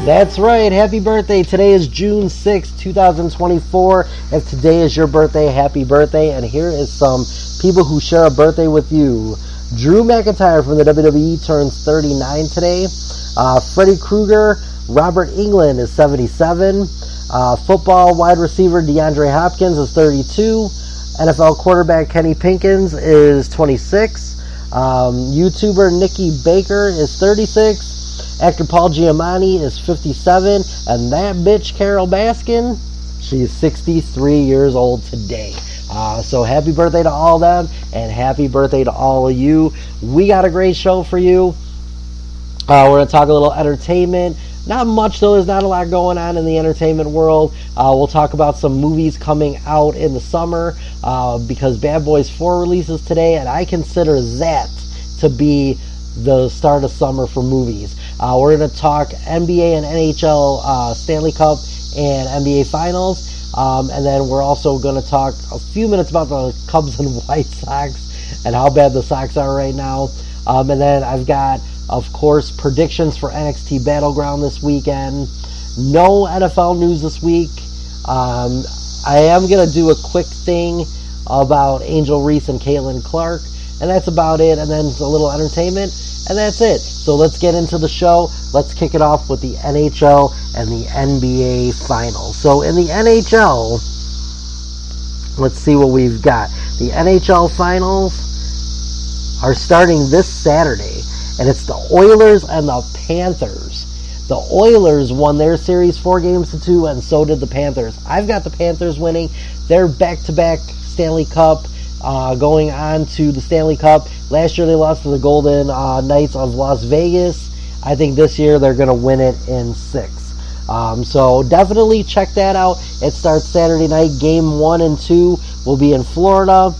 That's right. Happy birthday. Today is June 6, 2024. If today is your birthday, happy birthday. And here is some people who share a birthday with you. Drew McIntyre from the WWE turns 39 today. Freddy Krueger, Robert England is 77. Football wide receiver DeAndre Hopkins is 32. NFL quarterback Kenny Pinkins is 26. YouTuber Nikki Baker is 36. Actor Paul Giamatti is 57. And that bitch Carol Baskin, she's 63 years old today. So happy birthday to all of them, and happy birthday to all of you. We got a great show for you. We're going to talk a little entertainment. Not much, though. There's not a lot going on in the entertainment world. We'll talk about some movies coming out in the summer because Bad Boys 4 releases today, and I consider that to be the start of summer for movies. We're going to talk NBA and NHL Stanley Cup and NBA Finals. And then we're also going to talk a few minutes about the Cubs and White Sox and how bad the Sox are right now. And then I've got, of course, predictions for NXT Battleground this weekend. No NFL news this week. I am going to do a quick thing about Angel Reese and Caitlin Clark. And that's about it. And then a little entertainment. And that's it. So let's get into the show. Let's kick it off with the NHL and the NBA Finals. So in the NHL, let's see what we've got. The NHL Finals are starting this Saturday. And it's the Oilers and the Panthers. The Oilers won their series 4-2, and so did the Panthers. I've got the Panthers winning. They're back-to-back Stanley Cup. Going on to the Stanley Cup. Last year they lost to the Golden Knights of Las Vegas. I think this year they're going to win it in 6. So definitely check that out. It starts Saturday night. Game 1 and 2 will be in Florida.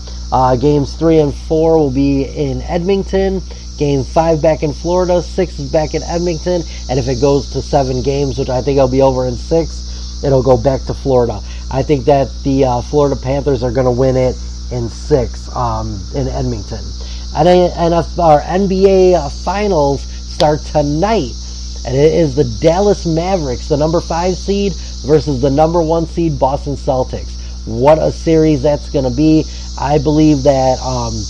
Games 3 and 4 will be in Edmonton. Game 5 back in Florida. 6 is back in Edmonton. And if it goes to 7 games, which I think will be over in 6, it'll go back to Florida. I think that the Florida Panthers are going to win it in 6 in Edmonton. And if our NBA Finals start tonight, and it is the Dallas Mavericks, the number 5 seed, versus the number 1 seed Boston Celtics. What a series that's going to be. I believe that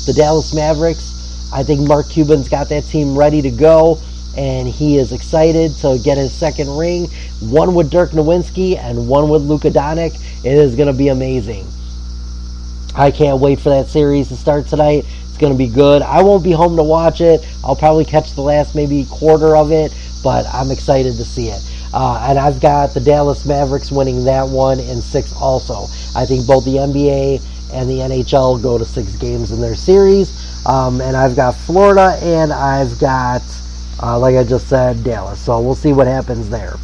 the Dallas Mavericks, I think Mark Cuban's got that team ready to go, and he is excited to get his second ring. One with Dirk Nowitzki and one with Luka Doncic. It is going to be amazing. I can't wait for that series to start tonight. It's going to be good. I won't be home to watch it. I'll probably catch the last maybe quarter of it, but I'm excited to see it. And I've got the Dallas Mavericks winning that one in 6 also. I think both the NBA and the NHL go to 6 games in their series. And I've got Florida, and I've got, like I just said, Dallas. So we'll see what happens there.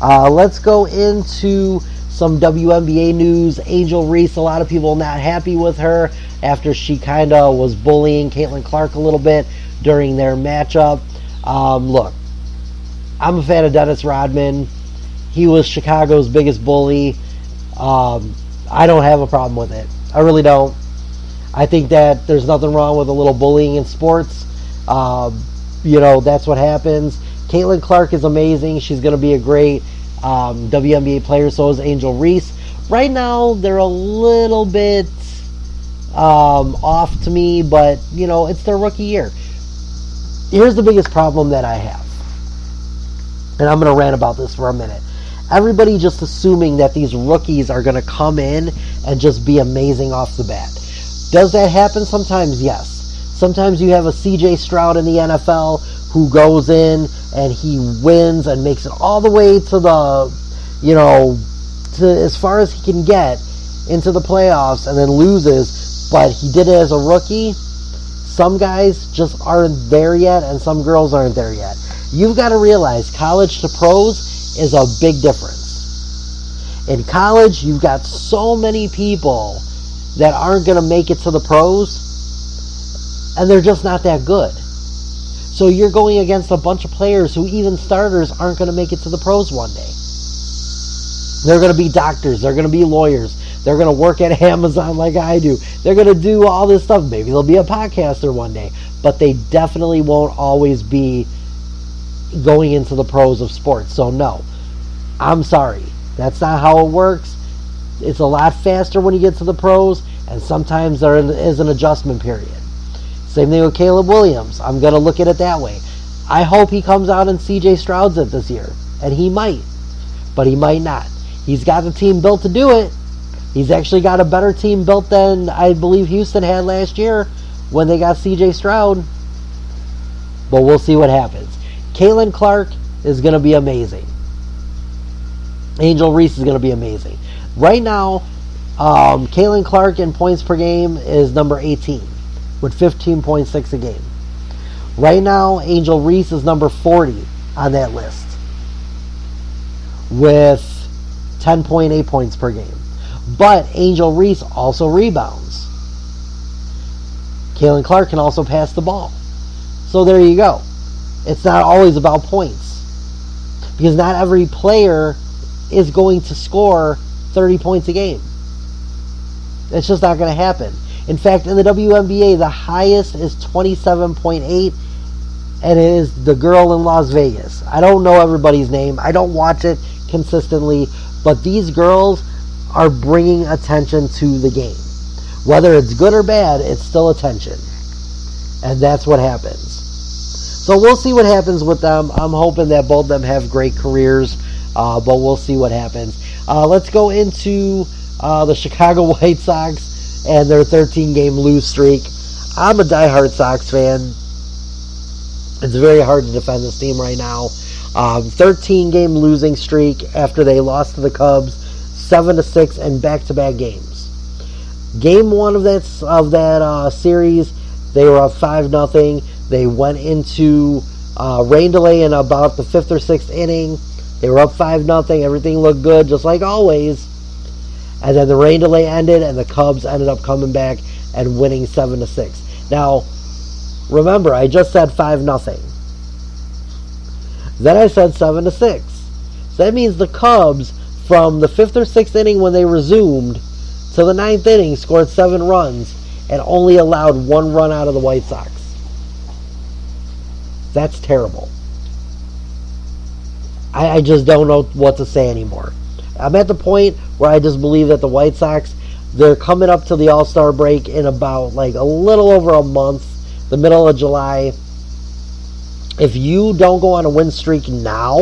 Let's go into some WNBA news. Angel Reese, a lot of people not happy with her after she kind of was bullying Caitlin Clark a little bit during their matchup. Look, I'm a fan of Dennis Rodman. He was Chicago's biggest bully. I don't have a problem with it. I really don't. I think that there's nothing wrong with a little bullying in sports. That's what happens. Caitlin Clark is amazing. She's going to be a great WNBA player. So is Angel Reese. Right now, they're a little bit off to me, but, it's their rookie year. Here's the biggest problem that I have. And I'm going to rant about this for a minute. Everybody just assuming that these rookies are going to come in and just be amazing off the bat. Does that happen sometimes? Yes. Sometimes you have a CJ Stroud in the NFL who goes in and he wins and makes it all the way to the, to as far as he can get into the playoffs and then loses, but he did it as a rookie. Some guys just aren't there yet, and some girls aren't there yet. You've got to realize college to pros is a big difference. In college, you've got so many people that aren't going to make it to the pros, and they're just not that good. So you're going against a bunch of players who, even starters, aren't going to make it to the pros one day. They're going to be doctors. They're going to be lawyers. They're They're going to work at Amazon like I do. They're going to do all this stuff. Maybe they'll be a podcaster one day. But they definitely won't always be going into the pros of sports. So no, I'm sorry. That's not how it works. It's a lot faster when you get to the pros, and sometimes there is an adjustment period. Same thing with Caleb Williams. I'm going to look at it that way. I hope he comes out and CJ Stroud's it this year. And he might. But he might not. He's got the team built to do it. He's actually got a better team built than I believe Houston had last year when they got CJ Stroud. But we'll see what happens. Caitlin Clark is going to be amazing. Angel Reese is going to be amazing. Right now, Caitlin Clark in points per game is number 18 with 15.6 a game. Right now, Angel Reese is number 40 on that list with 10.8 points per game. But Angel Reese also rebounds. Caitlin Clark can also pass the ball. So there you go. It's not always about points. Because not every player is going to score 30 points a game. It's just not going to happen. In fact, in the WNBA, the highest is 27.8, and it is the girl in Las Vegas. I don't know everybody's name. I don't watch it consistently, but these girls are bringing attention to the game. Whether it's good or bad, it's still attention. And that's what happens. So we'll see what happens with them. I'm hoping that both of them have great careers, but we'll see what happens. Let's go into the Chicago White Sox and their 13-game lose streak. I'm a diehard Sox fan. It's very hard to defend this team right now. 13-game losing streak after they lost to the Cubs 7-6 in back-to-back games. Game one of that series, they were up 5-0. They went into rain delay in about the 5th or 6th inning. They were up 5-0. Everything looked good, just like always. And then the rain delay ended, and the Cubs ended up coming back and winning 7-6. Now, remember, I just said 5-0. Then I said 7-6. So that means the Cubs, from the 5th or 6th inning when they resumed to the 9th inning, scored 7 runs and only allowed 1 run out of the White Sox. That's terrible. I just don't know what to say anymore. I'm at the point where I just believe that the White Sox, they're coming up to the All-Star break in about like a little over a month, the middle of July. If you don't go on a win streak now,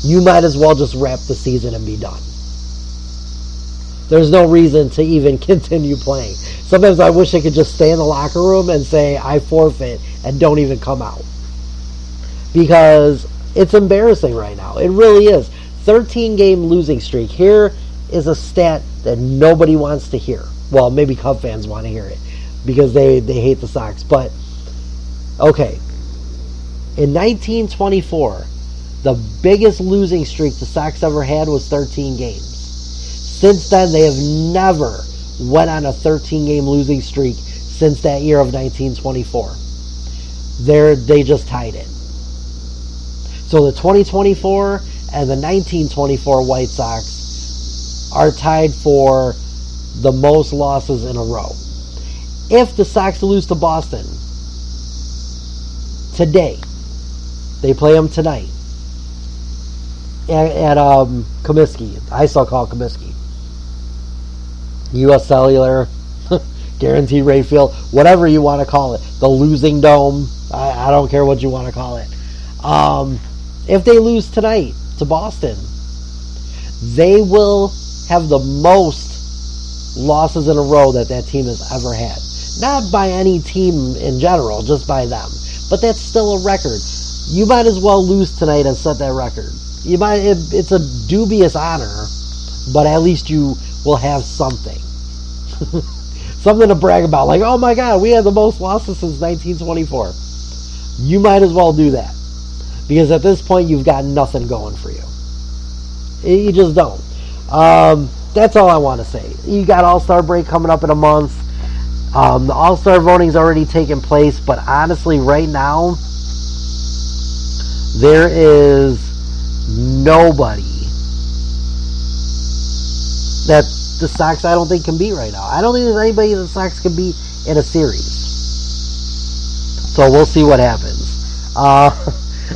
you might as well just wrap the season and be done. There's no reason to even continue playing. Sometimes I wish I could just stay in the locker room and say, I forfeit, and don't even come out. Because it's embarrassing right now. It really is. 13-game losing streak. Here is a stat that nobody wants to hear. Well, maybe Cub fans want to hear it because they hate the Sox. But, okay. In 1924, the biggest losing streak the Sox ever had was 13 games. Since then, they have never went on a 13-game losing streak since that year of 1924. They just tied it. So the 2024 and the 1924 White Sox are tied for the most losses in a row. If the Sox lose to Boston today, they play them tonight at Comiskey. I still call it Comiskey. U.S. Cellular, Guaranteed Rate Field, whatever you want to call it. The losing dome. I don't care what you want to call it. If they lose tonight to Boston, they will have the most losses in a row that team has ever had. Not by any team in general, just by them. But that's still a record. You might as well lose tonight and set that record. It's a dubious honor, but at least you will have something. Something to brag about. Like, oh my God, we had the most losses since 1924. You might as well do that. Because at this point, you've got nothing going for you. You just don't. That's all I want to say. You got All-Star break coming up in a month. The All-Star voting's already taken place. But honestly, right now, there is nobody that the Sox, I don't think, can beat right now. I don't think there's anybody the Sox can beat in a series. So we'll see what happens.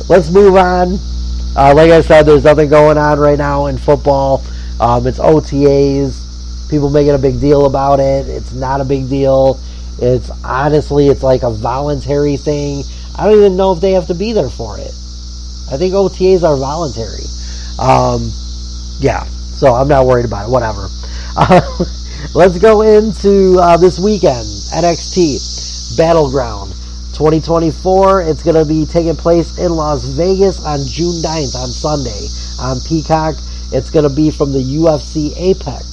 Let's move on. Like I said, there's nothing going on right now in football. It's OTAs. People making a big deal about it. It's not a big deal. It's honestly, it's like a voluntary thing. I don't even know if they have to be there for it. I think OTAs are voluntary. Yeah, so I'm not worried about it. Whatever. Let's go into this weekend. NXT Battleground 2024. It's going to be taking place in Las Vegas on June 9th on Sunday on Peacock. It's going to be from the UFC Apex.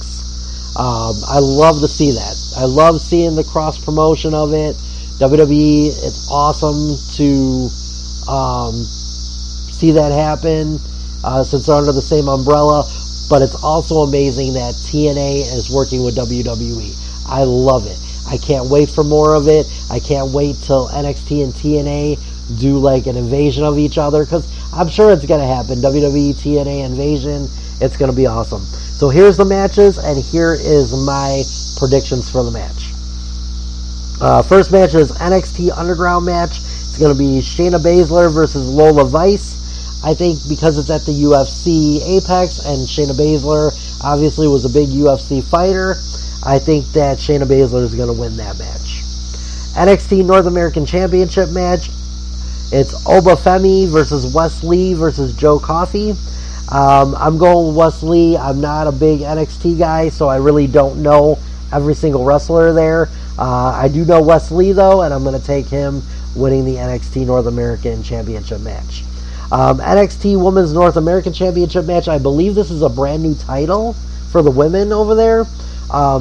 I love to see that. I love seeing the cross promotion of it. WWE, it's awesome to see that happen since they're under the same umbrella. But it's also amazing that TNA is working with WWE. I love it. I can't wait for more of it. I can't wait till NXT and TNA do like an invasion of each other, because I'm sure it's going to happen. WWE, TNA invasion. It's going to be awesome. So here's the matches, and here is my predictions for the match. First match is NXT Underground match. It's going to be Shayna Baszler versus Lola Vice. I think because it's at the UFC Apex, and Shayna Baszler obviously was a big UFC fighter, I think that Shayna Baszler is going to win that match. NXT North American Championship match. It's Oba Femi versus Wes Lee versus Joe Coffey. I'm going with Wes Lee. I'm not a big NXT guy, so I really don't know every single wrestler there. I do know Wes Lee, though, and I'm going to take him winning the NXT North American Championship match. NXT Women's North American Championship match. I believe this is a brand new title for the women over there.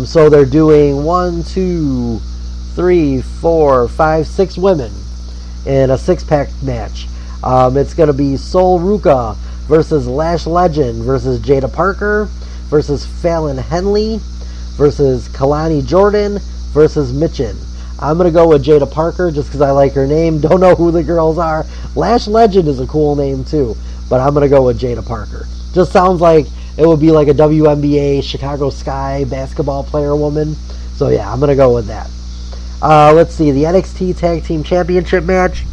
So they're doing 1, 2, 3, 4, 5, 6 women in a 6-pack match. It's going to be Sol Ruka versus Lash Legend versus Jada Parker versus Fallon Henley versus Kalani Jordan versus Mitchin. I'm going to go with Jada Parker just because I like her name. Don't know who the girls are. Lash Legend is a cool name too, but I'm going to go with Jada Parker. Just sounds like it would be like a WNBA Chicago Sky basketball player woman. So yeah, I'm going to go with that. Let's see, the NXT Tag Team Championship match.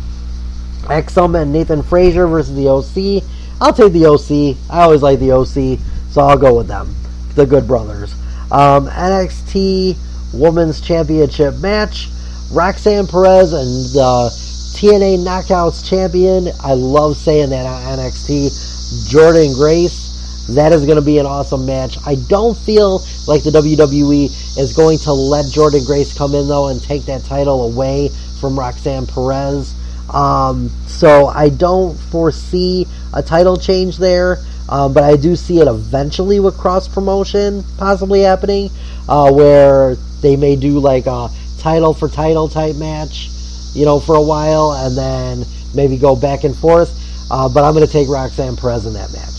Exum and Nathan Frazier versus the OC. I'll take the OC. I always like the OC, so I'll go with them. The Good Brothers. NXT Women's Championship match. Roxanne Perez and the TNA Knockouts champion. I love saying that on NXT. Jordynne Grace. That is going to be an awesome match. I don't feel like the WWE is going to let Jordynne Grace come in, though, and take that title away from Roxanne Perez. So I don't foresee a title change there, but I do see it eventually with cross-promotion possibly happening, where they may do like a title for title type match, for a while, and then maybe go back and forth. But I'm going to take Roxanne Perez in that match.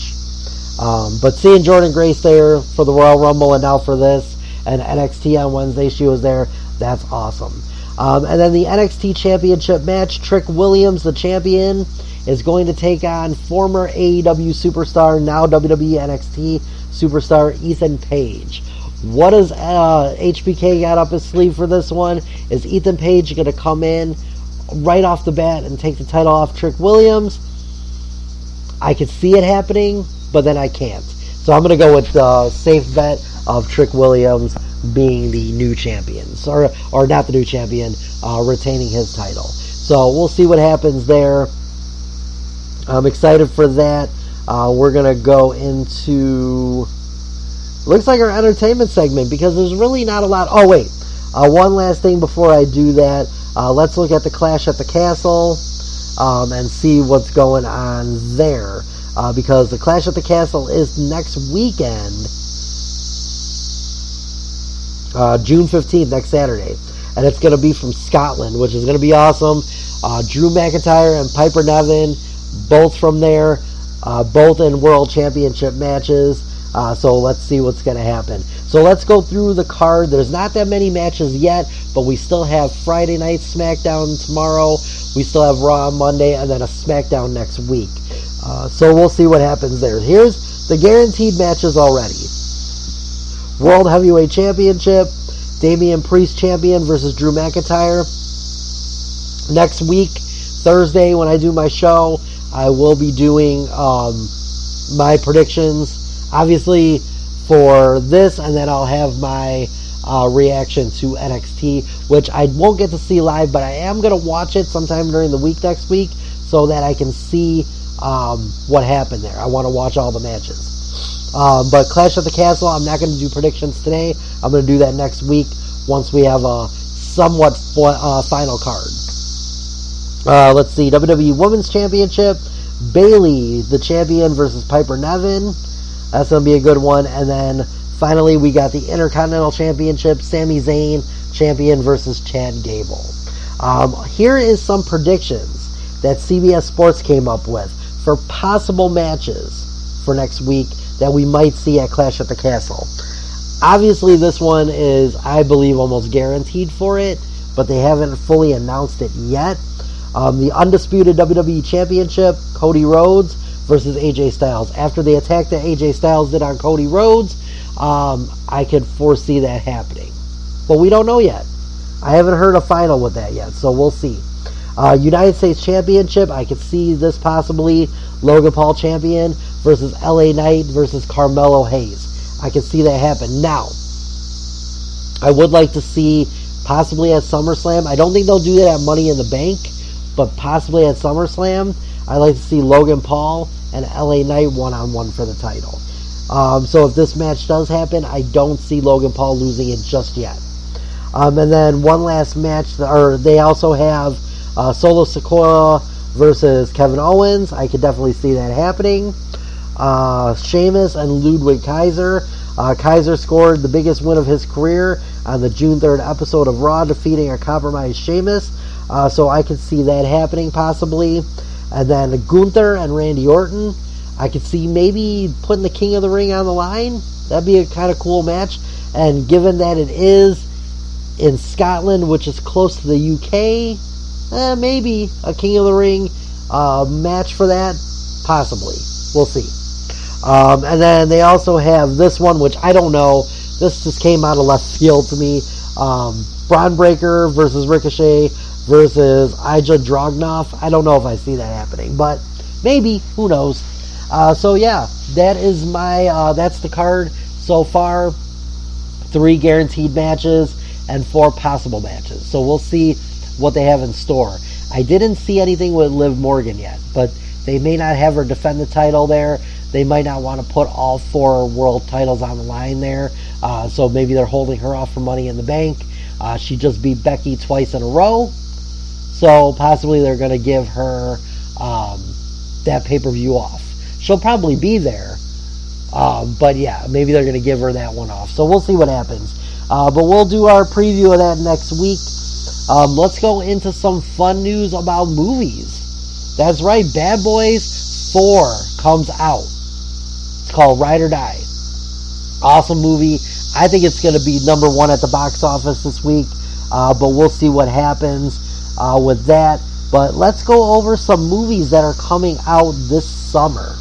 But seeing Jordynne Grace there for the Royal Rumble and now for this, and NXT on Wednesday, she was there. That's awesome. And then the NXT Championship match, Trick Williams, the champion, is going to take on former AEW superstar, now WWE NXT superstar, Ethan Page. What does HBK got up his sleeve for this one? Is Ethan Page going to come in right off the bat and take the title off Trick Williams? I could see it happening, but then I can't. So I'm going to go with the safe bet of Trick Williams being the new champion. Or not the new champion, retaining his title. So we'll see what happens there. I'm excited for that. We're going to go into... looks like our entertainment segment, because there's really not a lot... Oh, wait. One last thing before I do that. Let's look at the Clash at the Castle and see what's going on there. Because the Clash at the Castle is next weekend, June 15th, next Saturday. And it's going to be from Scotland, which is going to be awesome. Drew McIntyre and Piper Niven, both from there, both in World Championship matches. So let's see what's going to happen. So let's go through the card. There's not that many matches yet, but we still have Friday night SmackDown tomorrow. We still have Raw on Monday, and then a SmackDown next week. So we'll see what happens there. Here's the guaranteed matches already. World Heavyweight Championship, Damian Priest champion versus Drew McIntyre. Next week, Thursday, when I do my show, I will be doing my predictions, obviously, for this, and then I'll have my reaction to NXT, which I won't get to see live, but I am going to watch it sometime during the week next week so that I can see what happened there. I want to watch all the matches. But Clash at the Castle, I'm not going to do predictions today. I'm going to do that next week once we have a somewhat final card. Let's see, WWE Women's Championship, Bayley, the champion, versus Piper Niven. That's going to be a good one. And then finally, we got the Intercontinental Championship, Sami Zayn, champion, versus Chad Gable. Here is some predictions that CBS Sports came up with for possible matches for next week that we might see at Clash at the Castle. Obviously, this one is, I believe, almost guaranteed for it, but they haven't fully announced it yet. The undisputed WWE Championship, Cody Rhodes versus AJ Styles. After the attack that AJ Styles did on Cody Rhodes, I could foresee that happening. But we don't know yet. I haven't heard a final with that yet, so we'll see. United States Championship, I could see this possibly. Logan Paul champion versus LA Knight versus Carmelo Hayes. I could see that happen. Now, I would like to see possibly at SummerSlam. I don't think they'll do that at Money in the Bank, but possibly at SummerSlam, I'd like to see Logan Paul and LA Knight one-on-one for the title. So if this match does happen, I don't see Logan Paul losing it just yet. And then one last match, they also have Solo Sikoa versus Kevin Owens. I could definitely see that happening. Sheamus and Ludwig Kaiser. Kaiser scored the biggest win of his career on the June 3rd episode of Raw, defeating a compromised Sheamus. So I could see that happening possibly. And then Gunther and Randy Orton. I could see maybe putting the King of the Ring on the line. That'd be a kind of cool match. And given that it is in Scotland, which is close to the UK, maybe a King of the Ring match for that. Possibly. We'll see. And then they also have this one, which I don't know. This just came out of left field to me. Braun Breaker versus Ricochet versus Ilja Dragunov. I don't know if I see that happening, but maybe. Who knows? So yeah, that is my that's the card so far. 3 guaranteed matches and 4 possible matches. So we'll see what they have in store. I didn't see anything with Liv Morgan yet, but they may not have her defend the title there. They might not want to put all 4 world titles on the line there. So maybe they're holding her off for Money in the Bank. She just beat Becky twice in a row. So possibly they're going to give her that pay-per-view off. She'll probably be there. But yeah, maybe they're going to give her that one off. So we'll see what happens. But we'll do our preview of that next week. Let's go into some fun news about movies. That's right, Bad Boys 4 comes out. It's called Ride or Die. Awesome movie. I think it's going to be number 1 at the box office this week. But we'll see what happens with that. But let's go over some movies that are coming out this summer.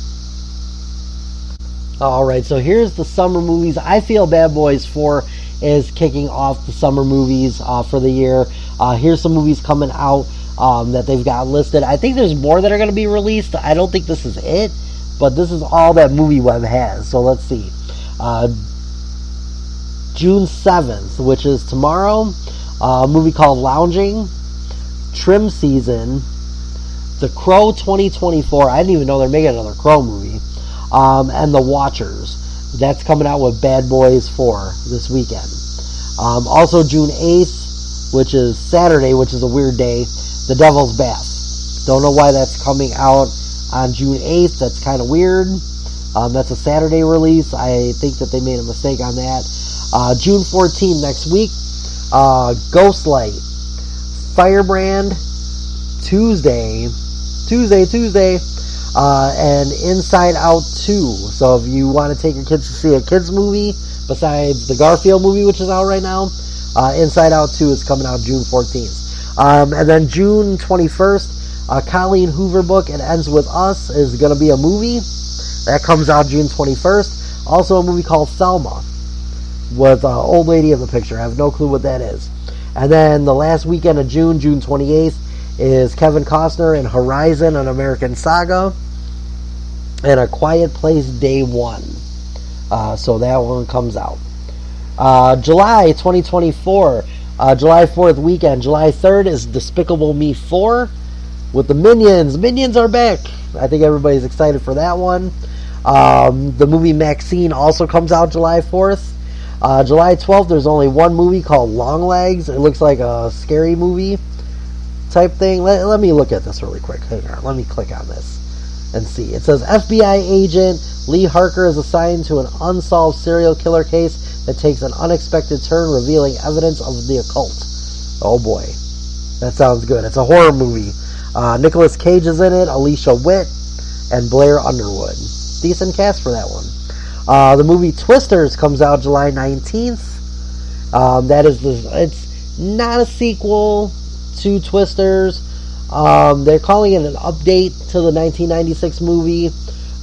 Alright, so here's the summer movies. I feel Bad Boys 4 is kicking off the summer movies for the year. Here's some movies coming out that they've got listed. I think there's more that are going to be released. I don't think this is it, but this is all that MovieWeb has. So let's see. June 7th, which is tomorrow, a movie called Lounging, Trim Season, The Crow 2024. I didn't even know they're making another Crow movie. And The Watchers. That's coming out with Bad Boys 4 this weekend. Also June 8th, which is Saturday, which is a weird day, The Devil's Bath. Don't know why that's coming out on June 8th. That's kind of weird. That's a Saturday release. I think that they made a mistake on that. June 14th, next week, Ghostlight, Firebrand, Tuesday, and Inside Out 2. So if you want to take your kids to see a kids movie, besides the Garfield movie, which is out right now, Inside Out 2 is coming out June 14th. And then June 21st, Colleen Hoover book, It Ends With Us, is going to be a movie. That comes out June 21st. Also a movie called Thelma. with an old lady in the picture. I have no clue what that is. And then the last weekend of June, June 28th, is Kevin Costner in Horizon, an American Saga, and A Quiet Place Day 1. So that one comes out. July 2024, July 4th weekend, July 3rd is Despicable Me 4 with the Minions. Minions are back. I think everybody's excited for that one. The movie Maxine also comes out July 4th. July 12th, there's only one movie called Long Legs. It looks like a scary movie type thing. Let me look at this really quick. Hang on. Let me click on this and see. It says FBI agent Lee Harker is assigned to an unsolved serial killer case that takes an unexpected turn, revealing evidence of the occult. Oh boy. That sounds good. It's a horror movie. Nicolas Cage is in it, Alicia Witt, and Blair Underwood. Decent cast for that one. The movie Twisters comes out July 19th. It's not a sequel to Twisters. They're calling it an update to the 1996 movie.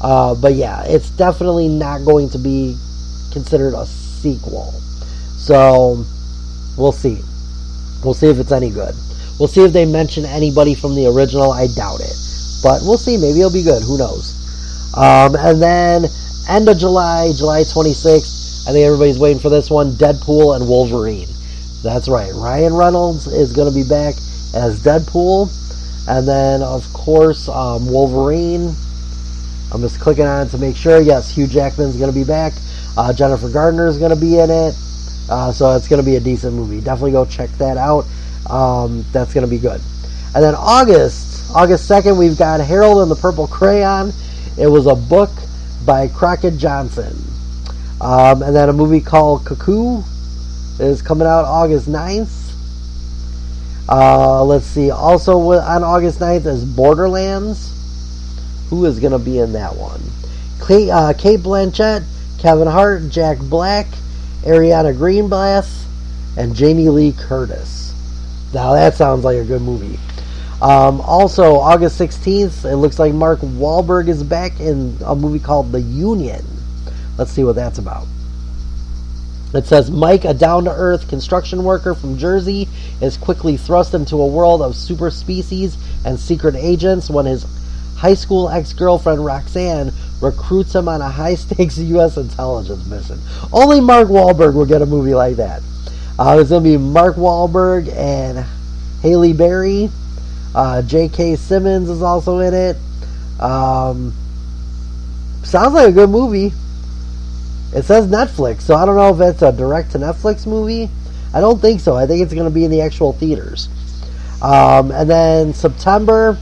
But yeah, it's definitely not going to be considered a sequel. So, we'll see. We'll see if it's any good. We'll see if they mention anybody from the original. I doubt it. But we'll see. Maybe it'll be good. Who knows? And then, end of July, July 26th, I think everybody's waiting for this one, Deadpool and Wolverine. That's right. Ryan Reynolds is going to be back as Deadpool. And then, of course, Wolverine. I'm just clicking on it to make sure. Yes, Hugh Jackman's going to be back. Jennifer Gardner is going to be in it. So it's going to be a decent movie. Definitely go check that out. That's going to be good. And then August 2nd, we've got Harold and the Purple Crayon. It was a book by Crockett Johnson. And then a movie called Cuckoo is coming out August 9th. Let's see. Also on August 9th is Borderlands. Who is going to be in that one? Kate Blanchett, Kevin Hart, Jack Black, Ariana Greenblatt, and Jamie Lee Curtis. Now that sounds like a good movie. Also, August 16th, it looks like Mark Wahlberg is back in a movie called The Union. Let's see what that's about. It says Mike, a down-to-earth construction worker from Jersey, is quickly thrust into a world of super species and secret agents when his high school ex-girlfriend Roxanne recruits him on a high-stakes U.S. intelligence mission. Only Mark Wahlberg will get a movie like that. It's going to be Mark Wahlberg and Halle Berry. J.K. Simmons is also in it. Sounds like a good movie. It says Netflix, so I don't know if it's a direct-to-Netflix movie. I don't think so. I think it's going to be in the actual theaters. And then September,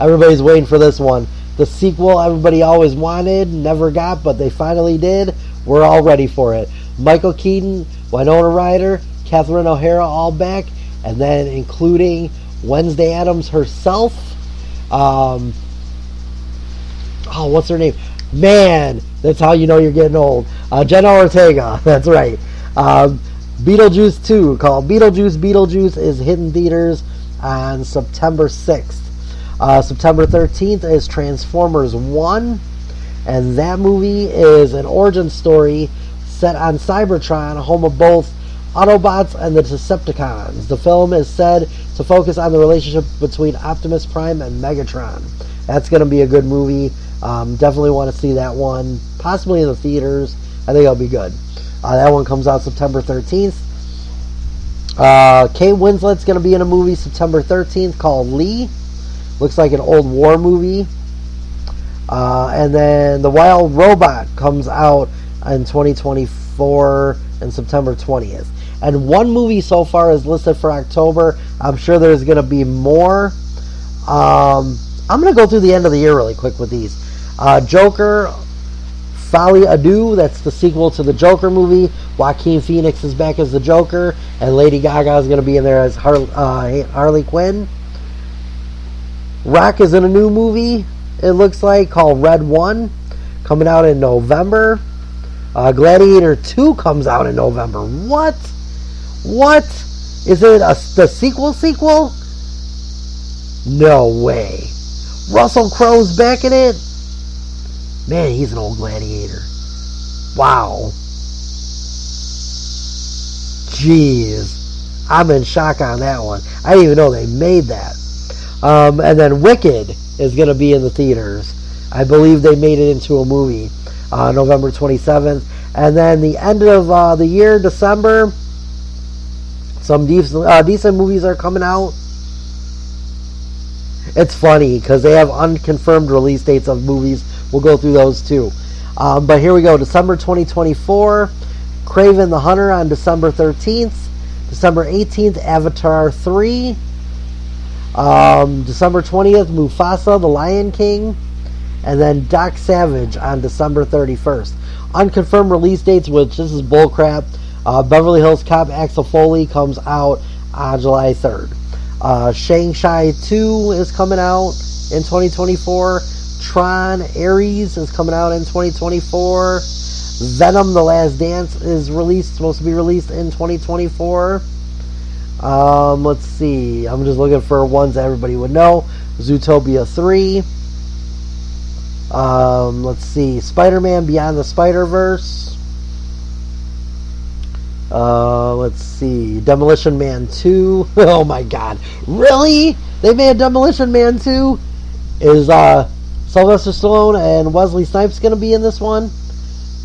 everybody's waiting for this one. The sequel everybody always wanted, never got, but they finally did. We're all ready for it. Michael Keaton, Winona Ryder, Catherine O'Hara all back, and then including Wednesday Addams herself. What's her name? Man, that's how you know you're getting old. Jenna Ortega, that's right. Beetlejuice 2, called Beetlejuice, is hitting theaters on September 6th. September 13th is Transformers 1, and that movie is an origin story set on Cybertron, home of both Autobots and the Decepticons. The film is said to focus on the relationship between Optimus Prime and Megatron. That's going to be a good movie. Definitely want to see that one, possibly in the theaters. I think it'll be good. That one comes out September 13th. Kate Winslet's going to be in a movie September 13th called Lee. Looks like an old war movie. And then The Wild Robot comes out in 2024 and September 20th. And one movie so far is listed for October. I'm sure there's going to be more. I'm going to go through the end of the year really quick with these. Joker, Folie à Deux, that's the sequel to the Joker movie. Joaquin Phoenix is back as the Joker, and Lady Gaga is going to be in there as Harley Quinn. Rock is in a new movie, it looks like, called Red 1, coming out in November. Gladiator 2 comes out in November. What? Is it the sequel? No way. Russell Crowe's back in it? Man, he's an old gladiator. Wow. Jeez. I'm in shock on that one. I didn't even know they made that. And then Wicked is going to be in the theaters. I believe they made it into a movie. November 27th. And then the end of the year, December, some decent movies are coming out. It's funny because they have unconfirmed release dates of movies. We'll go through those too. But here we go. December 2024, Kraven the Hunter on December 13th. December 18th, Avatar 3. December 20th, Mufasa, the Lion King. And then Doc Savage on December 31st. Unconfirmed release dates, which this is bullcrap. Beverly Hills Cop Axel Foley comes out on July 3rd. Shang-Chi 2 is coming out in 2024. Tron Ares is coming out in 2024. Venom The Last Dance is supposed to be released in 2024. Let's see. I'm just looking for ones that everybody would know. Zootopia 3. Let's see. Spider-Man Beyond the Spider-Verse. Let's see. Demolition Man 2. Oh my god. Really? They made Demolition Man 2? Is Sylvester Stallone and Wesley Snipes going to be in this one?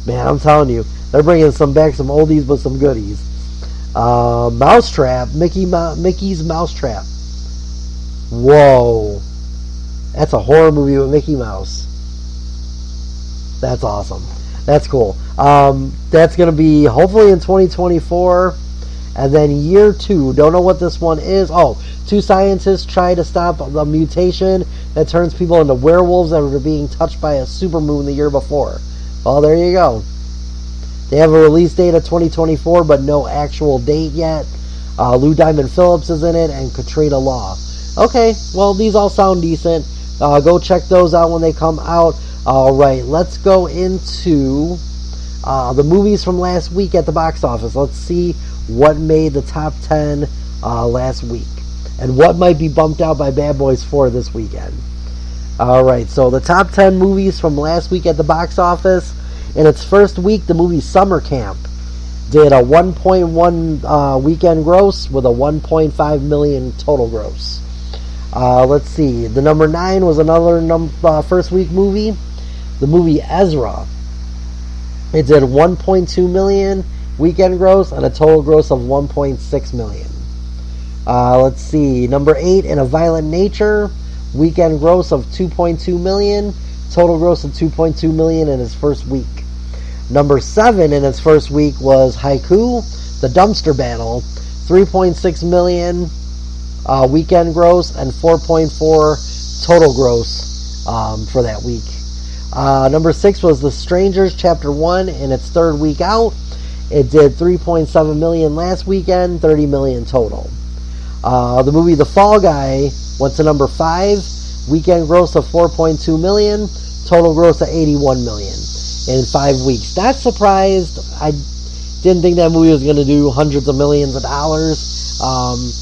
Man, I'm telling you. They're bringing some oldies but some goodies. Mousetrap. Mickey's Mousetrap. Whoa. That's a horror movie with Mickey Mouse. That's awesome. That's cool. That's going to be hopefully in 2024. And then year 2. Don't know what this one is. Oh, 2 scientists try to stop the mutation that turns people into werewolves that were being touched by a supermoon the year before. Well, there you go. They have a release date of 2024, but no actual date yet. Lou Diamond Phillips is in it, and Katrina Law. Okay, well, these all sound decent. Go check those out when they come out. Alright, let's go into the movies from last week at the box office. Let's see what made the top 10 last week. And what might be bumped out by Bad Boys 4 this weekend. Alright, so the top 10 movies from last week at the box office. In its first week, the movie Summer Camp did a 1.1 weekend gross with a 1.5 million total gross. Let's see. The number 9 was another first week movie. The movie Ezra. It did 1.2 million weekend gross and a total gross of 1.6 million. Let's see. Number 8, In a Violent Nature. Weekend gross of 2.2 million. Total gross of 2.2 million in its first week. Number 7 in its first week was Haiku, The Dumpster Battle. 3.6 million weekend gross and 4.4 total gross for that week. Number 6 was The Strangers Chapter 1 in its third week out. It did 3.7 million last weekend, 30 million total. The movie The Fall Guy went to number 5. Weekend gross of 4.2 million. Total gross of 81 million in 5 weeks. Not surprised. I didn't think that movie was going to do hundreds of millions of dollars.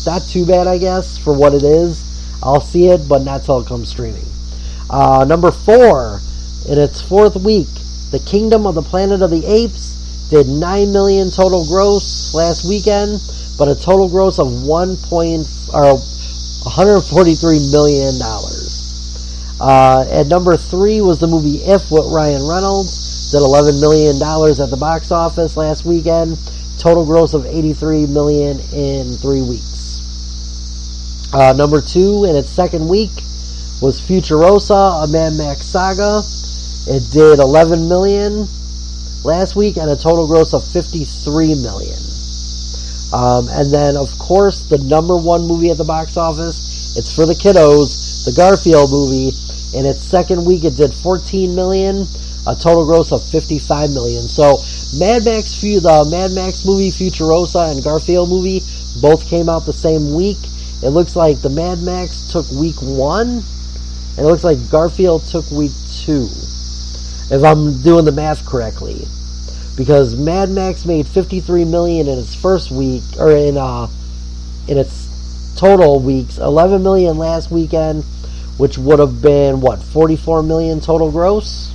Not too bad, I guess, for what it is. I'll see it, but not till it comes streaming. Number 4, in its fourth week, The Kingdom of the Planet of the Apes did 9 million total gross last weekend, but a total gross of $143 million. At number 3 was the movie If with Ryan Reynolds. Did $11 million at the box office last weekend. Total gross of $83 million in 3 weeks. Number 2 in its second week was Futurosa, a Mad Max saga. It did $11 million last week and a total gross of $53 million. And then, of course, the number 1 movie at the box office, it's for the kiddos, the Garfield movie. In its second week, it did $14 million, a total gross of $55 million. So, the Mad Max movie, Futurosa, and Garfield movie both came out the same week. It looks like the Mad Max took week 1, and it looks like Garfield took week 2, if I'm doing the math correctly. Because Mad Max made $53 million in its first week, or in its total weeks, $11 million last weekend, which would have been, $44 million total gross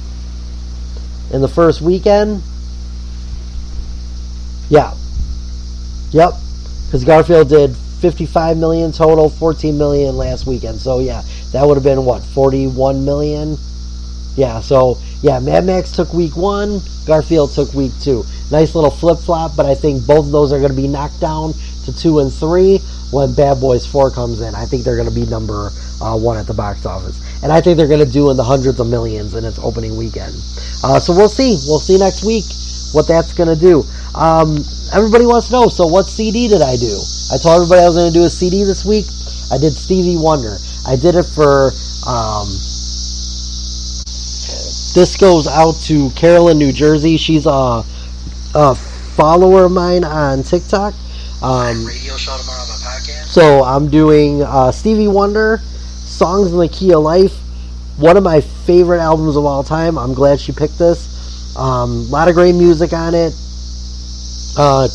in the first weekend? Yeah. Yep, because Garfield did 55 million total, 14 million last weekend. So yeah, that would have been what, 41 million? Yeah, so yeah, Mad Max took week 1, Garfield took week 2. Nice little flip-flop, but I think both of those are going to be knocked down to 2 and 3 when Bad Boys 4 comes in. I think they're going to be number 1 at the box office. And I think they're going to do in the hundreds of millions in its opening weekend. So we'll see. We'll see next week what that's going to do. Everybody wants to know, so what CD did I do? I told everybody I was going to do a CD this week. I did Stevie Wonder. I did it for... this goes out to Carolyn, New Jersey. She's a follower of mine on TikTok. Radio show tomorrow on my podcast. So I'm doing Stevie Wonder, Songs in the Key of Life. One of my favorite albums of all time. I'm glad she picked this. A lot of great music on it.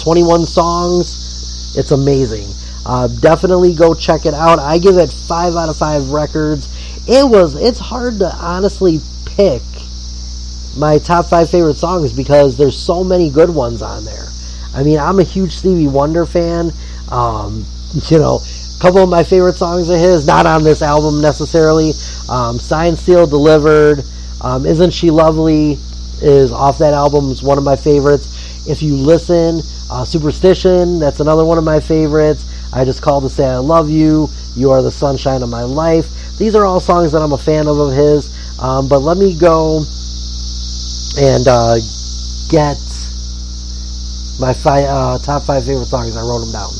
21 songs. It's amazing. Definitely go check it out. I give it 5 out of 5 records. It's hard to honestly pick my top 5 favorite songs because there's so many good ones on there. I mean, I'm a huge Stevie Wonder fan. A couple of my favorite songs of his, not on this album necessarily. Signed, Sealed, Delivered. Isn't She Lovely is off that album. It's one of my favorites. If you listen, Superstition, that's another one of my favorites. I Just Called to Say I Love You. You Are the Sunshine of My Life. These are all songs that I'm a fan of his. But let me go and get my top 5 favorite songs. I wrote them down.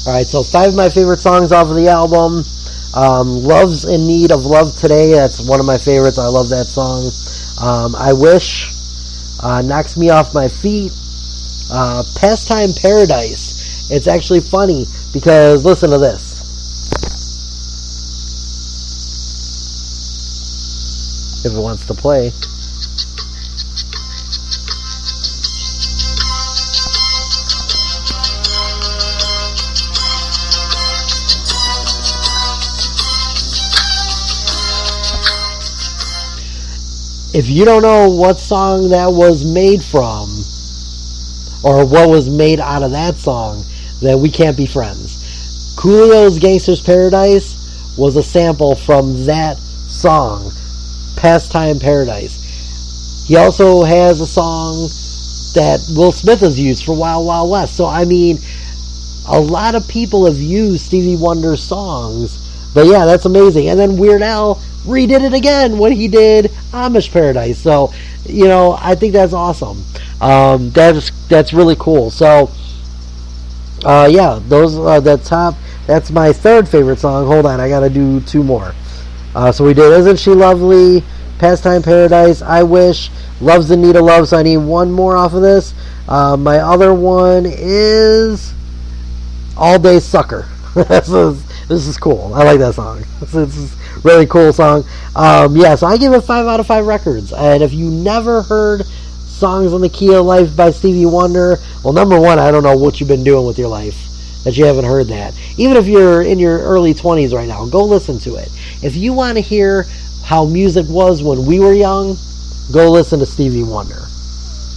Alright, so 5 of my favorite songs off of the album. Love's in Need of Love Today. That's one of my favorites. I love that song. I Wish. Knocks Me Off My Feet. Pastime Paradise. It's actually funny because listen to this. If it wants to play. If you don't know what song that was made from, or what was made out of that song, then we can't be friends. Coolio's Gangster's Paradise was a sample from that song, Pastime Paradise. He also has a song that Will Smith has used for Wild Wild West. So, I mean, a lot of people have used Stevie Wonder's songs. But yeah, that's amazing. And then Weird Al redid it again when he did Amish Paradise. So, I think that's awesome. That's really cool. So, yeah, that's my 3rd favorite song. Hold on, I gotta do 2 more. So we did Isn't She Lovely, Pastime Paradise, I Wish, Love's in Need of Love. So I need 1 more off of this. My other one is All Day Sucker. This is cool. I like that song. It's a really cool song. So I give it 5 out of 5 records. And if you never heard Songs in the Key of Life by Stevie Wonder, well, number 1, I don't know what you've been doing with your life that you haven't heard that. Even if you're in your early 20s right now, go listen to it. If you want to hear how music was when we were young, go listen to Stevie Wonder.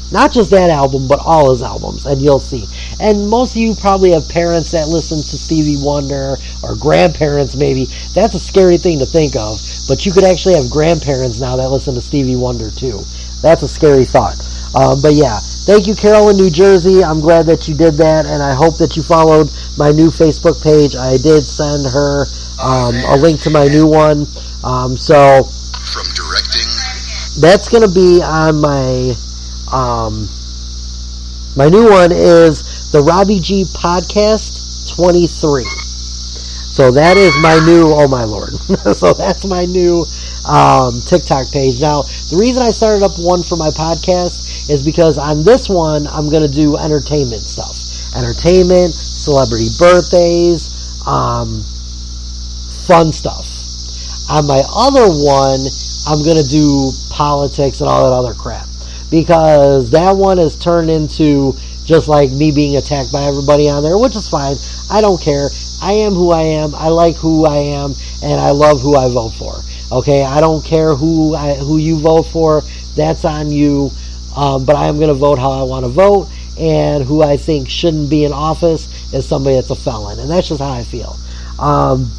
Not just that album, but all his albums, and you'll see. And most of you probably have parents that listen to Stevie Wonder, or grandparents maybe. That's a scary thing to think of, but you could actually have grandparents now that listen to Stevie Wonder too. That's a scary thought. But yeah, thank you, Carol in New Jersey. I'm glad that you did that, and I hope that you followed my new Facebook page. I did send her a link to my new one. So from directing, that's going to be on my... my new one is the Robbie.G podcast 23. So that is my new, oh my lord. So that's my new TikTok page. Now, the reason I started up one for my podcast is because on this one, I'm going to do entertainment stuff. Entertainment, celebrity birthdays, fun stuff. On my other one, I'm going to do politics and all that other crap. Because that one has turned into just like me being attacked by everybody on there, which is fine. I don't care. I am who I am. I like who I am, and I love who I vote for. Okay, I don't care who you vote for. That's on you. But I am going to vote how I want to vote, and who I think shouldn't be in office is somebody that's a felon. And that's just how I feel.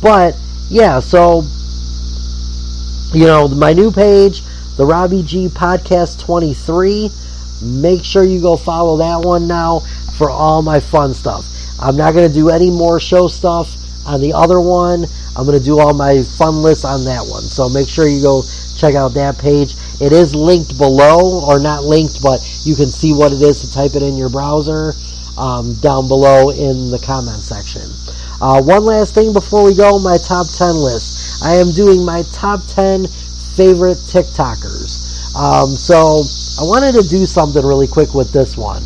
But, yeah, so, my new page, the Robbie.G Podcast 23, make sure you go follow that one now for all my fun stuff. I'm not going to do any more show stuff on the other one. I'm going to do all my fun lists on that one. So make sure you go check out that page. It is linked below, or not linked, but you can see what it is to type it in your browser down below in the comment section. One last thing before we go, my top 10 list. I am doing my top 10 favorite TikTokers. So I wanted to do something really quick with this one.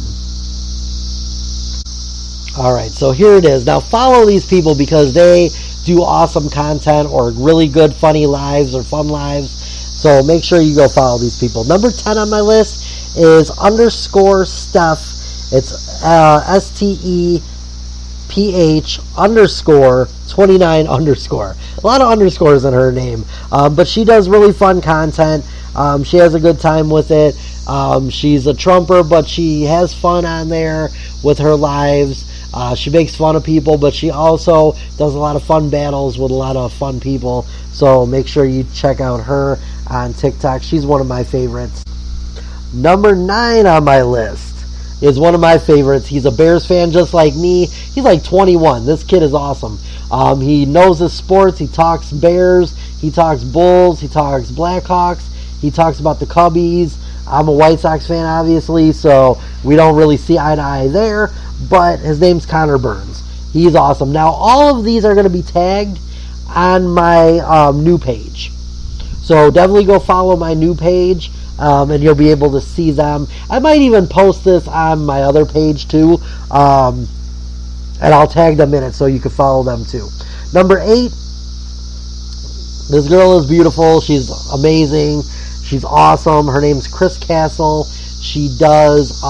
Alright, so here it is. Now follow these people because they do awesome content or really good funny lives or fun lives. So make sure you go follow these people. Number 10 on my list is _Steph. It's STEPH_29_. A lot of underscores in her name. But she does really fun content. She has a good time with it. She's a Trumper, but she has fun on there with her lives. She makes fun of people, but she also does a lot of fun battles with a lot of fun people. So make sure you check out her on TikTok. She's one of my favorites. Number 9 on my list is one of my favorites. He's a Bears fan just like me. He's like 21. This kid is awesome. He knows his sports. He talks Bears. He talks Bulls. He talks Blackhawks. He talks about the Cubbies. I'm a White Sox fan, obviously, so we don't really see eye to eye there. But his name's Connor Burns. He's awesome. Now, all of these are going to be tagged on my new page. So definitely go follow my new page, and you'll be able to see them. I might even post this on my other page, too. And I'll tag them in it so you can follow them, too. Number 8. This girl is beautiful. She's amazing. She's awesome. Her name's Chris Castle. She does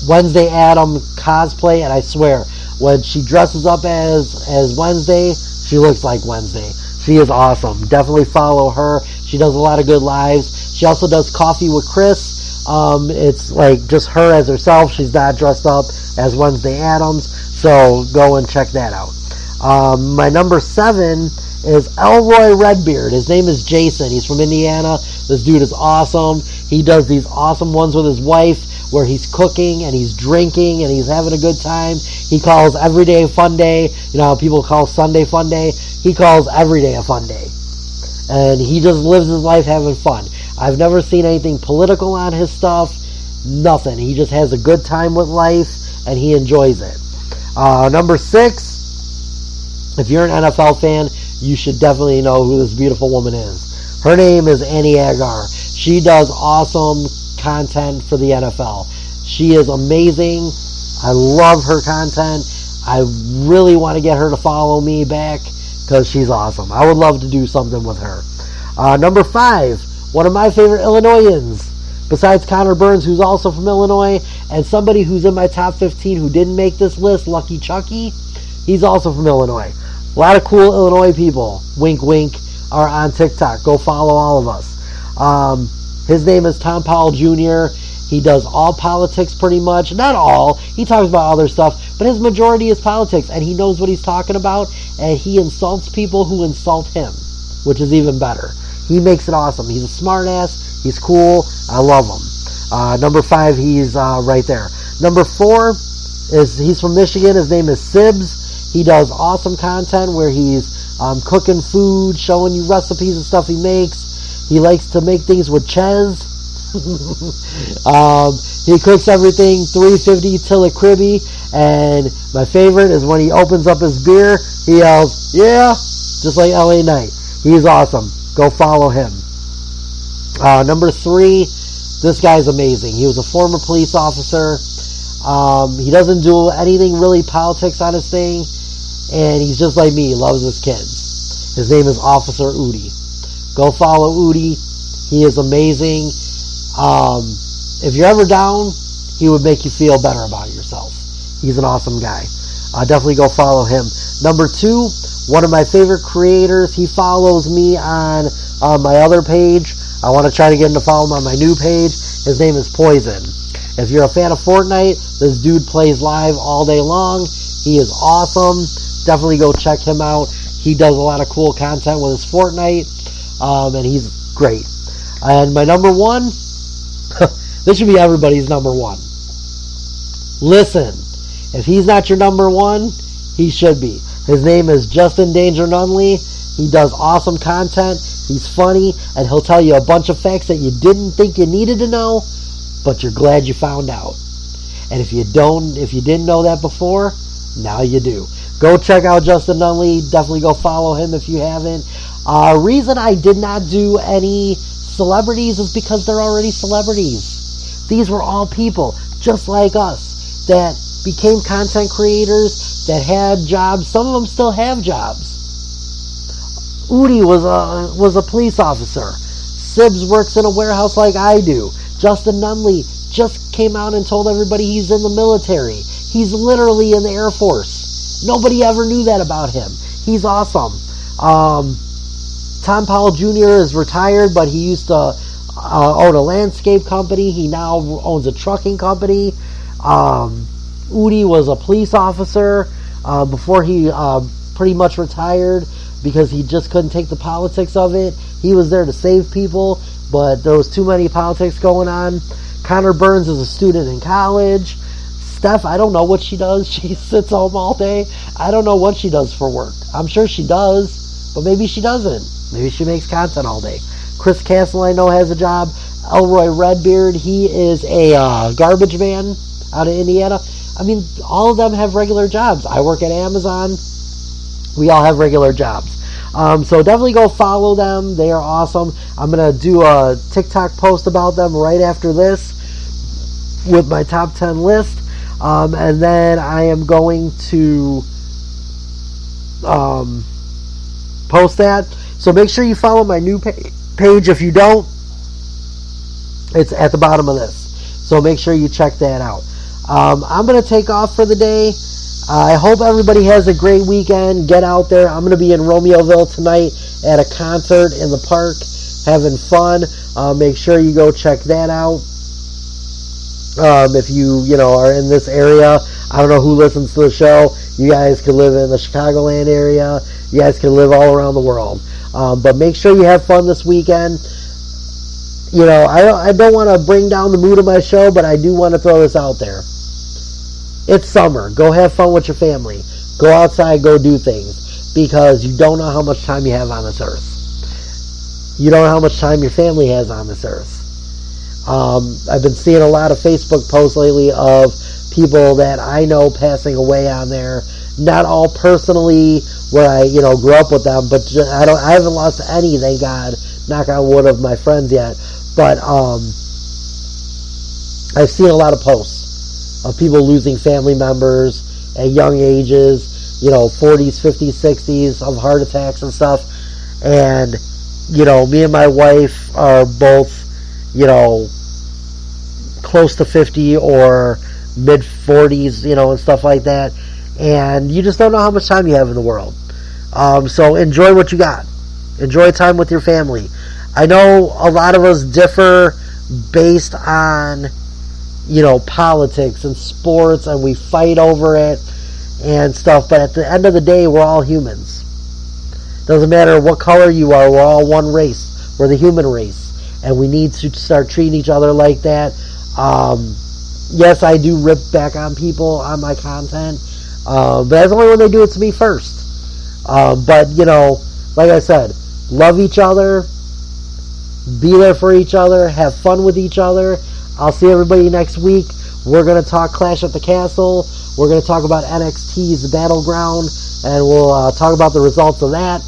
Wednesday Adam cosplay, and I swear, when she dresses up as Wednesday, she looks like Wednesday. She is awesome. Definitely follow her. She does a lot of good lives. She also does Coffee with Chris. It's like just her as herself. She's not dressed up as Wednesday Addams, so go and check that out. My number 7 is Elroy Redbeard. His name is Jason. He's from Indiana. This dude is awesome. He does these awesome ones with his wife where he's cooking and he's drinking and he's having a good time. He calls every day a fun day. You know how people call Sunday fun day? He calls every day a fun day. And he just lives his life having fun. I've never seen anything political on his stuff. Nothing. He just has a good time with life and he enjoys it. Number 6, if you're an NFL fan, you should definitely know who this beautiful woman is. Her name is Annie Agar. She does awesome content for the NFL. She is amazing. I love her content. I really want to get her to follow me back because she's awesome. I would love to do something with her. Number 5, one of my favorite Illinoisans, besides Connor Burns, who's also from Illinois, and somebody who's in my top 15 who didn't make this list, Lucky Chucky, he's also from Illinois. A lot of cool Illinois people, wink wink, are on TikTok. Go follow all of us. His name is Tom Powell Jr. He does all politics pretty much. Not all. He talks about other stuff, but his majority is politics, and he knows what he's talking about, and he insults people who insult him, which is even better. He makes it awesome. He's a smart ass. He's cool. I love him. Number 5, he's right there. Number 4 is he's from Michigan. His name is Sibs. He does awesome content where he's cooking food, showing you recipes and stuff he makes. He likes to make things with Ches. He cooks everything $3.50 till a cribby. And my favorite is when he opens up his beer, he yells, "Yeah!" just like LA Knight. He's awesome. Go follow him. Number 3, this guy's amazing. He was a former police officer. He doesn't do anything really politics on his thing. And he's just like me. He loves his kids. His name is Officer Udi. Go follow Udi. He is amazing. If you're ever down, he would make you feel better about yourself. He's an awesome guy. Definitely go follow him. Number 2, one of my favorite creators. He follows me on my other page. I want to try to get him to follow him on my new page. His name is Poison. If you're a fan of Fortnite, this dude plays live all day long. He is awesome. Definitely go check him out. He does a lot of cool content with his Fortnite, and he's great. And my number one, this should be everybody's number one. Listen, if he's not your number one, he should be. His name is Justin Danger Nunley. He does awesome content. He's funny, and he'll tell you a bunch of facts that you didn't think you needed to know, but you're glad you found out. And if you didn't know that before, now you do. Go check out Justin Nunley. Definitely go follow him if you haven't. Reason I did not do any celebrities is because they're already celebrities. These were all people just like us that became content creators, that had jobs. Some of them still have jobs. Udi was a police officer. Sibs works in a warehouse like I do. Justin Nunley just came out and told everybody he's in the military. He's literally in the Air Force. Nobody ever knew that about him. He's awesome. Tom Powell Jr. is retired, but he used to own a landscape company. He now owns a trucking company. Udi was a police officer before he pretty much retired because he just couldn't take the politics of it. He was there to save people, but there was too many politics going on. Connor Burns is a student in college. Steph, I don't know what she does. She sits home all day. I don't know what she does for work. I'm sure she does, but maybe she doesn't. Maybe she makes content all day. Chris Castle, I know, has a job. Elroy Redbeard, he is a garbage man out of Indiana. I mean, all of them have regular jobs. I work at Amazon. We all have regular jobs. So definitely go follow them. They are awesome. I'm going to do a TikTok post about them right after this with my top 10 list. And then I am going to post that. So make sure you follow my new page. If you don't, it's at the bottom of this. So make sure you check that out. I'm going to take off for the day. I hope everybody has a great weekend. Get out there. I'm going to be in Romeoville tonight at a concert in the park, having fun. Make sure you go check that out. If you are in this area, I don't know who listens to the show. You guys could live in the Chicagoland area. You guys can live all around the world. But make sure you have fun this weekend. I don't want to bring down the mood of my show, but I do want to throw this out there. It's summer. Go have fun with your family. Go outside, go do things. Because you don't know how much time you have on this earth. You don't know how much time your family has on this earth. I've been seeing a lot of Facebook posts lately of people that I know passing away on there. Not all personally where I, grew up with them, but I haven't lost any, thank God, knock on wood, of my friends yet. But I've seen a lot of posts of people losing family members at young ages, 40s, 50s, 60s, of heart attacks and stuff. And, me and my wife are both, close to 50 or mid 40s, and stuff like that. And you just don't know how much time you have in the world. So enjoy what you got. Enjoy time with your family. I know a lot of us differ based on, politics and sports, and we fight over it and stuff, but at the end of the day, we're all humans. Doesn't matter what color you are, we're all one race. We're the human race, and we need to start treating each other like that. Yes, I do rip back on people on my content, but that's only when they do it to me first. But, like I said, love each other, be there for each other, have fun with each other. I'll see everybody next week. We're going to talk Clash at the Castle. We're going to talk about NXT's Battleground, and we'll talk about the results of that.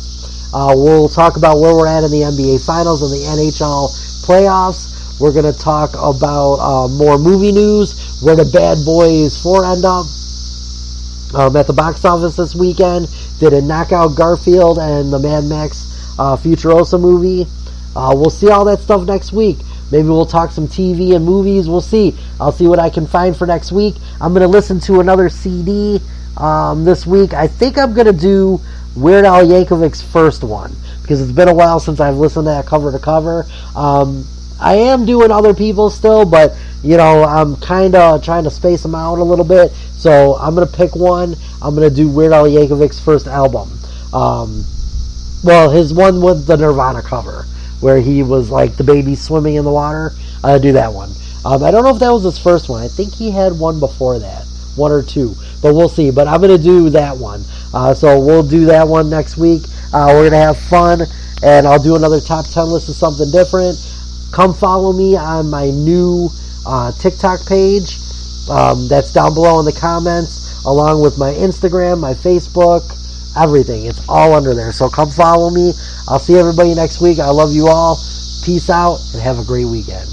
We'll talk about where we're at in the NBA Finals and the NHL playoffs. We're going to talk about more movie news, where the Bad Boys 4 end up at the box office this weekend. Did it knock out Garfield and the Mad Max Futurosa movie? We'll see all that stuff next week. Maybe we'll talk some TV and movies. We'll see. I'll see what I can find for next week. I'm going to listen to another CD this week. I think I'm going to do Weird Al Yankovic's first one, because it's been a while since I've listened to that cover to cover. I am doing other people still, but, I'm kind of trying to space them out a little bit. So I'm going to pick one. I'm going to do Weird Al Yankovic's first album. Well, his one with the Nirvana cover, where he was like the baby swimming in the water. I'll do that one. I don't know if that was his first one. I think he had one before that, one or two, but we'll see. But I'm going to do that one. So we'll do that one next week. We're going to have fun, and I'll do another top 10 list of something different. Come follow me on my new TikTok page. That's down below in the comments, along with my Instagram, my Facebook, everything. It's all under there. So come follow me. I'll see everybody next week. I love you all. Peace out, and have a great weekend.